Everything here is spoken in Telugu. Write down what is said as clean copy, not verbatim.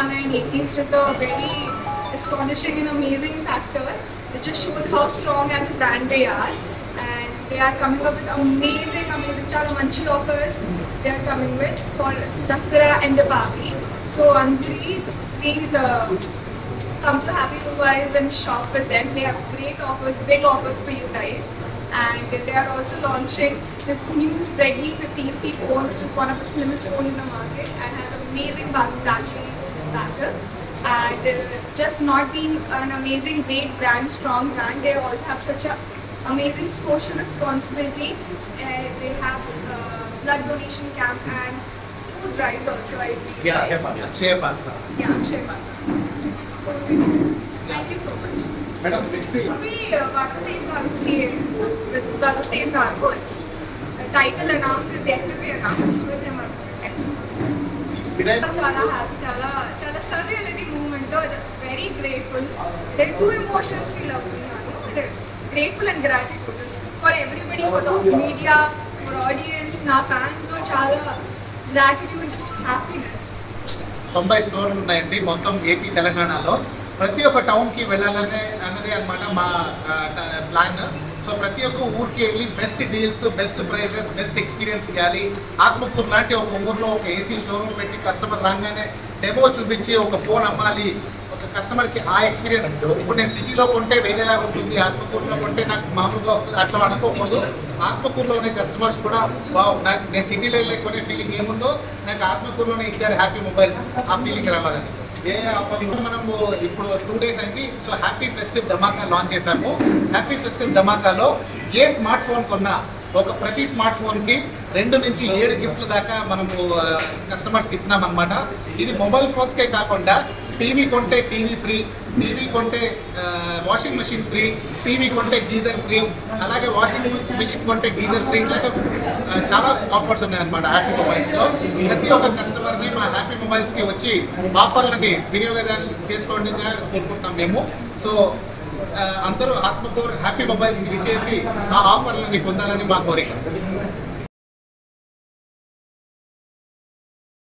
Telangana and AP, which is a very astonishing and amazing factor. It just shows how strong as a brand they are, and they are coming up with amazing chala manchi offers they are coming with for Dasara and Deepavali. So Antri, please come to Happy Mobiles and shop with them. They have great offers, big offers for you guys. And they are also launching this new Redmi 15C phone, which is one of the slimmest phone in the market and has amazing battery backup. And it's just not being an amazing great brand, strong brand, they also have such a amazing social responsibility. They have blood donation camp and food drives also, I believe. Yeah, Akshaya Patra. Yeah, Akshaya Patra. Thank you so much. Madam, next week. We Varun Tej Garu, its title announces yet to be announced with him next month. Chala happy, chala surreal idi moment lo, very grateful. There are two emotions feel avutunnanu. Grateful and gratitude for everybody, for the media, for audience, na fans lo chala gratitude, just happiness. 90 స్టోర్లు ఉన్నాయండి మొత్తం ఏపీ తెలంగాణలో. ప్రతి ఒక్క టౌన్కి వెళ్ళాలనే అన్నదే అనమాట మా ప్లాన్. సో ప్రతి ఒక్క ఊరికి వెళ్ళి best deals, best prices, best experience ఇవ్వాలి. ఆత్మకూరు లాంటి ఒక ఊర్లో ఒక ఏసీ షోరూమ్ పెట్టి కస్టమర్ రాగానే డెమో చూపించి ఒక ఫోన్ అమ్మాలి. ఒక కస్టమర్కి ఆ ఎక్స్పీరియన్స్, ఇప్పుడు నేను సిటీలో కొంటే వేరేలాగా ఉంటుంది, ఆత్మకూరులో కొంటే నాకు మామూలుగా వస్తుంది అట్లా అనుకోకూడదు. ఆత్మకూరులోనే కస్టమర్స్ కూడా నాకు నేను సిటీలో వెళ్ళే కొనే ఫీలింగ్ ఏముందో నాకు ఆత్మకూరులోనే ఇచ్చారు హ్యాపీ మొబైల్స్, ఆ ఫీలింగ్ రావాలని. మనము ఇప్పుడు 2 days అయింది. సో హ్యాపీ ఫెస్టివ్ ధమాకా లాంచ్ చేశాము. హ్యాపీ ఫెస్టివ్ ధమాకాలో ఏ స్మార్ట్ ఫోన్ కొన్నా ప్రతి స్మార్ట్ ఫోన్కి 2 నుంచి 7 గిఫ్ట్ల దాకా మనము కస్టమర్స్కి ఇస్తున్నాం అనమాట. ఇది మొబైల్ ఫోన్స్కే కాకుండా టీవీ కొంటే టీవీ ఫ్రీ, టీవీ కొంటే వాషింగ్ మెషిన్ ఫ్రీ, టీవీ కొంటే గీజర్ ఫ్రీ, అలాగే వాషింగ్ మెషిన్ కొంటే గీజర్ ఫ్రీ, ఇట్లాగే చాలా ఆఫర్స్ ఉన్నాయన్నమాట హ్యాపీ మొబైల్స్లో. ప్రతి ఒక్క కస్టమర్ని మా హ్యాపీ మొబైల్స్కి వచ్చి ఆఫర్లని వినియోగదాలు చేసుకోవడంగా కోరుకుంటున్నాం మేము. సో అందరూ ఆత్మకూరు హ్యాపీ మొబైల్స్కి ఇచ్చేసి ఆ ఆఫర్లని పొందాలని మా కోరిక.